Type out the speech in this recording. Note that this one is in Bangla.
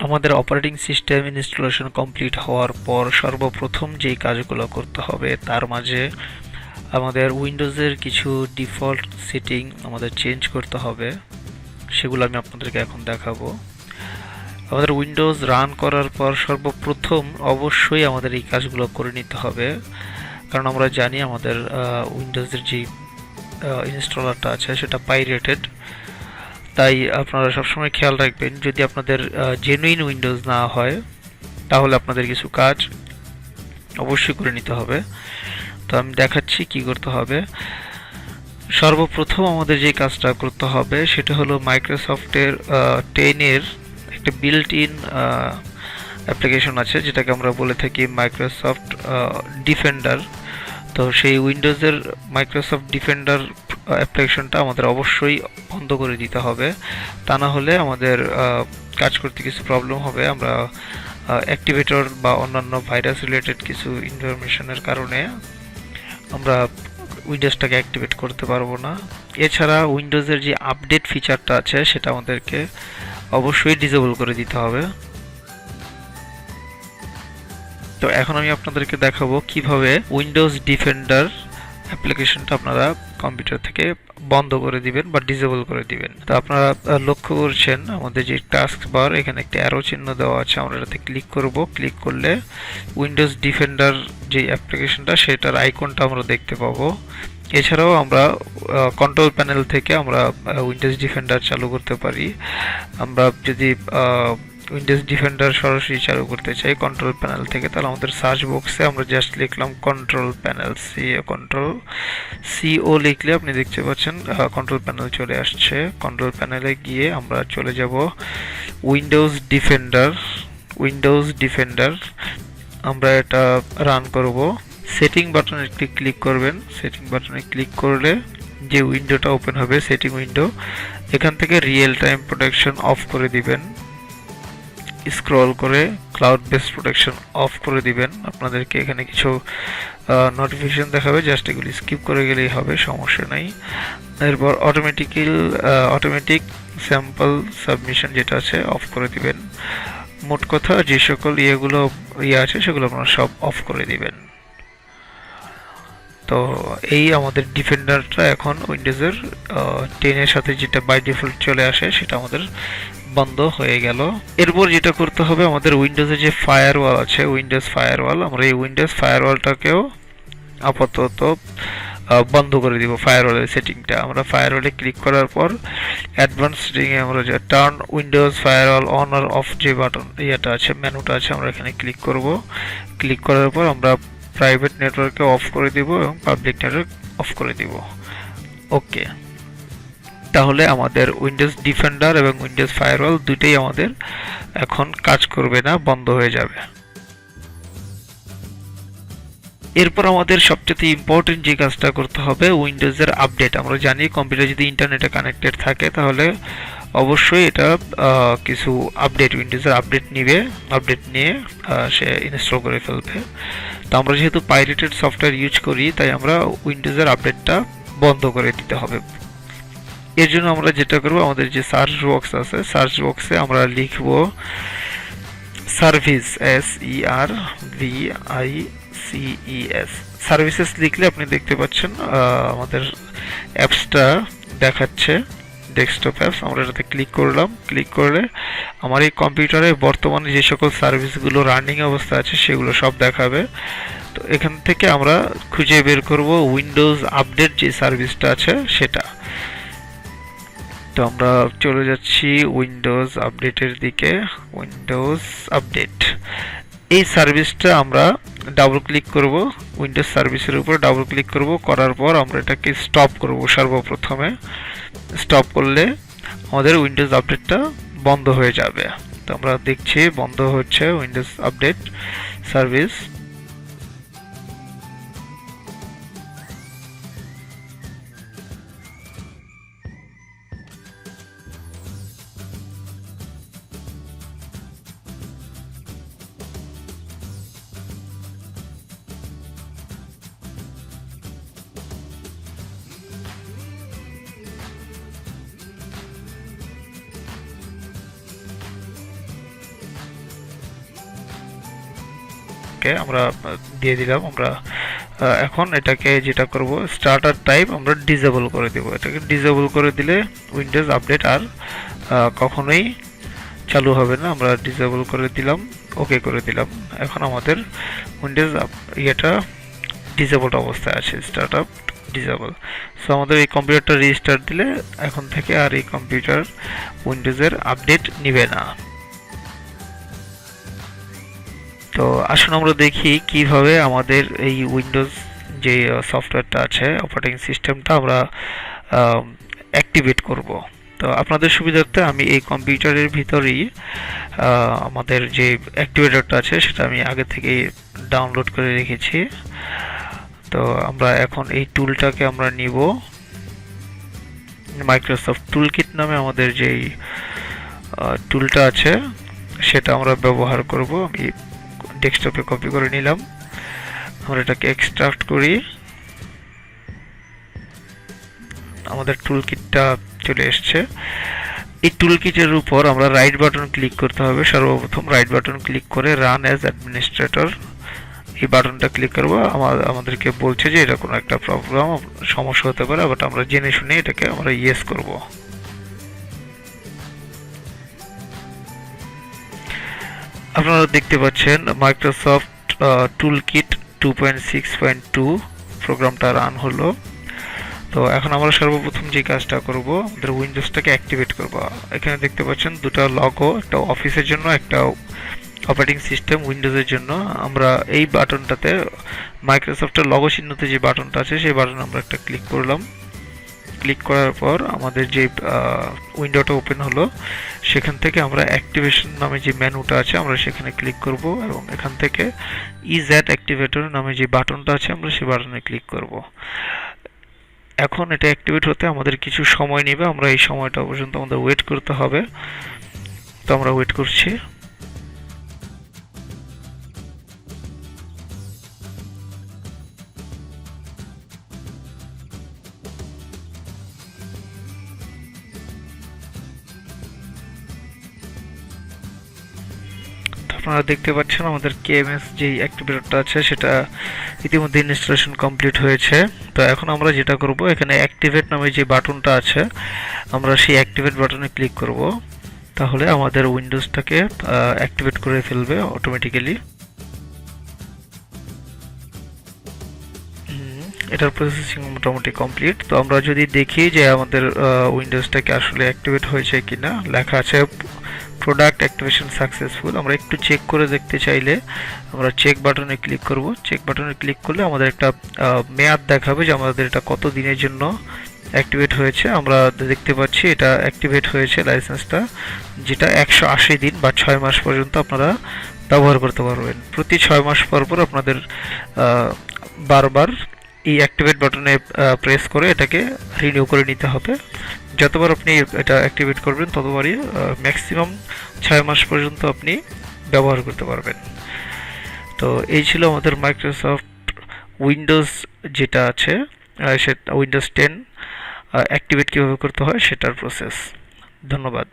আমাদের অপারেটিং সিস্টেম ইনস্টলেশন কমপ্লিট হওয়ার পর সর্বপ্রথম যেই কাজগুলো করতে হবে তার মাঝে আমাদের উইন্ডোজের কিছু ডিফল্ট সেটিং আমাদের চেঞ্জ করতে হবে। সেগুলো আমি আপনাদেরকে এখন দেখাবো। আমাদের উইন্ডোজ রান করার পর সর্বপ্রথম অবশ্যই আমাদের এই কাজগুলো করে নিতে হবে, কারণ আমরা জানি আমাদের উইন্ডোজের যে ইনস্টলারটা আছে সেটা পাইরেটেড। তাই আপনারা সবসময় খেয়াল রাখবেন, যদি আপনাদের জেনুইন উইন্ডোজ না হয় তাহলে আপনাদের কিছু কাজ অবশ্যই করে নিতে হবে। তো আমি দেখাচ্ছি কি করতে হবে। সর্বপ্রথম আমাদের যে কাজটা করতে হবে সেটা হলো মাইক্রোসফটের 10-এর একটা বিল্ট ইন অ্যাপ্লিকেশন আছে, যেটাকে আমরা বলে থাকি মাইক্রোসফট ডিফেন্ডার। তো সেই উইন্ডোজের মাইক্রোসফট ডিফেন্ডার অ্যাপ্লিকেশনটা আমাদের অবশ্যই বন্ধ করে দিতে হবে, তা না হলে আমাদের কাজ করতে কিছু প্রবলেম হবে। আমরা অ্যাক্টিভেটর বা অন্যান্য ভাইরাস রিলেটেড কিছু ইনফরমেশনের কারণে আমরা উইন্ডোজটাকে অ্যাক্টিভেট করতে পারবো না। এছাড়া উইন্ডোজের যে আপডেট ফিচারটা আছে সেটা আমাদেরকে অবশ্যই ডিসেবল করে দিতে হবে। তো এখন আমি আপনাদেরকে দেখাবো কিভাবে উইন্ডোজ ডিফেন্ডার অ্যাপ্লিকেশনটা আপনারা কম্পিউটার থেকে বন্ধ করে দিবেন বা ডিসেবল করে দিবেন। তো আপনারা লক্ষ্য করছেন আমাদের যে টাস্ক বার, এখানে একটা অ্যারো চিহ্ন দেওয়া আছে, আমরা এটাতে ক্লিক করব। ক্লিক করলে উইন্ডোজ ডিফেন্ডার যে অ্যাপ্লিকেশনটা সেটার আইকনটা আমরা দেখতে পাবো। এছাড়াও আমরা কন্ট্রোল প্যানেল থেকে আমরা উইন্ডোজ ডিফেন্ডার চালু করতে পারি। আমরা যদি উইন্ডোজ ডিফেন্ডার সরাসরি চালু করতে চাই কন্ট্রোল প্যানেল থেকে, তাহলে আমাদের সার্চ বক্সে আমরা জাস্ট লিখলাম কন্ট্রোল প্যানেল, সিও লিখলে আপনি দেখতে পাচ্ছেন কন্ট্রোল প্যানেল চলে আসছে। কন্ট্রোল প্যানেলে গিয়ে আমরা চলে যাব উইন্ডোজ ডিফেন্ডার আমরা এটা রান করব। সেটিং বাটনে একটি ক্লিক করবেন। সেটিং বাটনে ক্লিক করলে যে উইন্ডোটা ওপেন হবে সেটিং উইন্ডো, এখান থেকে রিয়েল টাইম প্রোটেকশন অফ করে দিবেন। স্ক্রল করে ক্লাউড বেস প্রোটেকশন অফ করে দিবেন। আপনাদেরকে এখানে কিছু নোটিফিকেশন দেখাবে, জাস্ট এগুলি স্কিপ করে গেলেই হবে, সমস্যা নাই। এরপর অটোমেটিক স্যাম্পল সাবমিশন যেটা আছে অফ করে দিবেন। মোট কথা যে সকল ইয়েগুলো আছে সেগুলো আপনারা সব অফ করে দিবেন। তো এই আমাদের ডিফেন্ডারটা এখন উইন্ডোজের 10-এর সাথে যেটা বাই ডিফল্ট চলে আসে সেটা আমাদের বন্ধ হয়ে গেল। এরপর যেটা করতে হবে, আমাদের উইন্ডোজে যে ফায়ারওয়াল আছে, উইন্ডোজ ফায়ারওয়াল, আমরা এই উইন্ডোজ ফায়ারওয়ালটাকেও আপাতত বন্ধ করে দিব। ফায়ারওয়ালের সেটিংটা আমরা ফায়ারওয়ালে ক্লিক করার পর অ্যাডভান্স সেটিংয়ে আমরা যে টার্ন উইন্ডোজ ফায়ারওয়াল অন আর অফ যে বাটন ইয়েটা আছে, মেনুটা আছে, আমরা এখানে ক্লিক করব। ক্লিক করার পর আমরা প্রাইভেট নেটওয়ার্ককে অফ করে দিব এবং পাবলিক নেটওয়ার্ক অফ করে দিব। ওকে, তাহলে আমাদের উইন্ডোজ ডিফেন্ডার এবং উইন্ডোজ ফায়ারওয়াল দুটোই আমাদের এখন কাজ করবে না, বন্ধ হয়ে যাবে। এরপর আমাদের সবচেয়ে ইম্পর্টেন্ট যে কাজটা করতে হবে উইন্ডোজের আপডেট। আমরা জানি কম্পিউটার যদি ইন্টারনেটে কানেক্টেড থাকে তাহলে অবশ্যই এটা কিছু আপডেট উইন্ডোজের আপডেট নিয়ে সে ইনস্টল করে ফেলবে। তো আমরা যেহেতু পাইরেটেড সফটওয়্যার ইউজ করি তাই আমরা উইন্ডোজের আপডেটটা বন্ধ করে দিতে হবে। এর জন্য আমরা যেটা করব, আমাদের যে সার্চ বক্স আছে সার্চ বক্সে আমরা লিখব সার্ভিস, SERVICES, সার্ভিসেস লিখলে আপনি দেখতে পাচ্ছেন আমাদের অ্যাপসটা দেখাচ্ছে, ডেস্কটপ অ্যাপস। আমরা এটাতে ক্লিক করলাম। ক্লিক করলে আমার এই কম্পিউটারে বর্তমানে যে সকল সার্ভিসগুলো রানিং অবস্থা আছে সেগুলো সব দেখাবে। তো এখান থেকে আমরা খুঁজে বের করব উইন্ডোজ আপডেট যে সার্ভিসটা আছে সেটা। তো আমরা চলে যাচ্ছি উইন্ডোজ আপডেটের দিকে। উইন্ডোজ আপডেট এই সার্ভিসটা আমরা ডাবল ক্লিক করব, উইন্ডোজ সার্ভিসের উপর ডাবল ক্লিক করব। করার পর আমরা এটাকে স্টপ করব। সর্বপ্রথমে স্টপ করলে আমাদের উইন্ডোজ আপডেটটা বন্ধ হয়ে যাবে। তো আমরা দেখছি বন্ধ হচ্ছে উইন্ডোজ আপডেট সার্ভিস। ওকে আমরা দিয়ে দিলাম। আমরা এখন এটাকে যেটা করব, স্টার্টার টাইপ আমরা ডিসেবল করে দেব। এটাকে ডিসেবল করে দিলে উইন্ডোজ আপডেট আর কখনোই চালু হবে না। আমরা ডিসেবল করে দিলাম, ওকে করে দিলাম। এখন আমাদের উইন্ডোজ ইয়েটা ডিসেবলড অবস্থায় আছে, স্টার্ট আপ ডিসেবল। সো আমাদের এই কম্পিউটারটা রিস্টার্ট দিলে এখন থেকে আর এই কম্পিউটার উইন্ডোজের আপডেট নিবে না। তো আসুন আমরা দেখি কিভাবে আমাদের এই উইন্ডোজ যে সফটওয়্যারটা আছে, অপারেটিং সিস্টেমটা আমরা অ্যাক্টিভেট করব। তো আপনাদের সুবিধার্থে আমি এই কম্পিউটারের ভিতরেই আমাদের যে অ্যাক্টিভেটরটা আছে সেটা আমি আগে থেকেই ডাউনলোড করে রেখেছি। তো আমরা এখন এই টুলটাকে আমরা নিব, মাইক্রোসফট টুলকিট নামে আমাদের যেই টুলটা আছে সেটা আমরা ব্যবহার করব। আমি ডেস্কটপে কপি করে নিলাম, আমরা এটাকে এক্সট্রাক্ট করি। আমাদের টুলকিটটা চলে এসছে। এই টুলকিটের উপর আমরা রাইট বাটন ক্লিক করতে হবে। সর্বপ্রথম রাইট বাটন ক্লিক করে রান অ্যাজ অ্যাডমিনিস্ট্রেটর এই বাটনটা ক্লিক করবো। আমাদেরকে বলছে যে এটা কোনো একটা প্রবলেম সমস্যা হতে পারে, বাট আমরা জেনে শুনে এটাকে আমরা ইয়েস করব। আপনারা দেখতে পাচ্ছেন মাইক্রোসফট টুলকিট 2.6.2 প্রোগ্রামটা রান হলো। তো এখন আমরা সর্বপ্রথম যে কাজটা করব, আমাদের উইন্ডোজটাকে অ্যাক্টিভেট করব। এখানে দেখতে পাচ্ছেন দুটো লগো, একটা অফিসের জন্য, একটা অপারেটিং সিস্টেম উইন্ডোজের জন্য। আমরা এই বাটনটাতে মাইক্রোসফটের লগো চিহ্নতে যে বাটনটা আছে সেই বাটন আমরা একটা ক্লিক করলাম। ক্লিক করার পর আমাদের যে উইন্ডোটা ওপেন হলো সেখান থেকে আমরা অ্যাক্টিভেশন নামে যে মেনুটা আছে আমরা সেখানে ক্লিক করব এবং এখান থেকে ইজ অ্যাট অ্যাক্টিভেটর নামে যে বাটনটা আছে আমরা সেই বাটনে ক্লিক করব। এখন এটা অ্যাক্টিভেট হতে আমাদের কিছু সময় নেবে, আমরা এই সময়টা পর্যন্ত আমাদের ওয়েট করতে হবে। তো আমরা ওয়েট করছি। আপনারা দেখতে পাচ্ছেন আমাদের কেএমএস যে অ্যাক্টিভেটরটা আছে সেটা ইতিমধ্যে ইনস্টলেশন কমপ্লিট হয়েছে। তো এখন আমরা যেটা করব, এখানে অ্যাক্টিভেট নামে যে বাটনটা আছে আমরা সেই অ্যাক্টিভেট বাটনে ক্লিক করব। তাহলে আমাদের উইন্ডোজটাকে অ্যাক্টিভেট করে ফেলবে অটোমেটিক্যালি। এটার প্রসেসিং মোটামুটি কমপ্লিট। তো আমরা যদি দেখি যে আমাদের উইন্ডোজটাকে আসলে অ্যাক্টিভেট হয়েছে কিনা, লেখা আছে প্রোডাক্ট অ্যাক্টিভেশন সাকসেসফুল। আমরা একটু চেক করে দেখতে চাইলে আমরা চেক বাটনে ক্লিক করব। চেক বাটনে ক্লিক করলে আমাদের একটা মেয়াদ দেখাবে যে আমাদের এটা কত দিনের জন্য অ্যাক্টিভেট হয়েছে। আমরা দেখতে পাচ্ছি এটা অ্যাক্টিভেট হয়েছে লাইসেন্সটা, যেটা 180 দিন বা 6 মাস পর্যন্ত আপনারা ব্যবহার করতে পারবেন। প্রতি 6 মাস পর পর আপনাদের বারবার এই অ্যাক্টিভেট বাটনে প্রেস করে এটাকে রিনিউ করে নিতে হবে। যতবার আপনি এটা অ্যাক্টিভেট করবেন ততবারই ম্যাক্সিমাম 6 মাস পর্যন্ত আপনি ব্যবহার করতে পারবেন। তো এই ছিল আমাদের মাইক্রোসফট উইন্ডোজ যেটা আছে সেটা উইন্ডোজ 10 অ্যাক্টিভেট কীভাবে করতে হয় সেটার প্রসেস। ধন্যবাদ।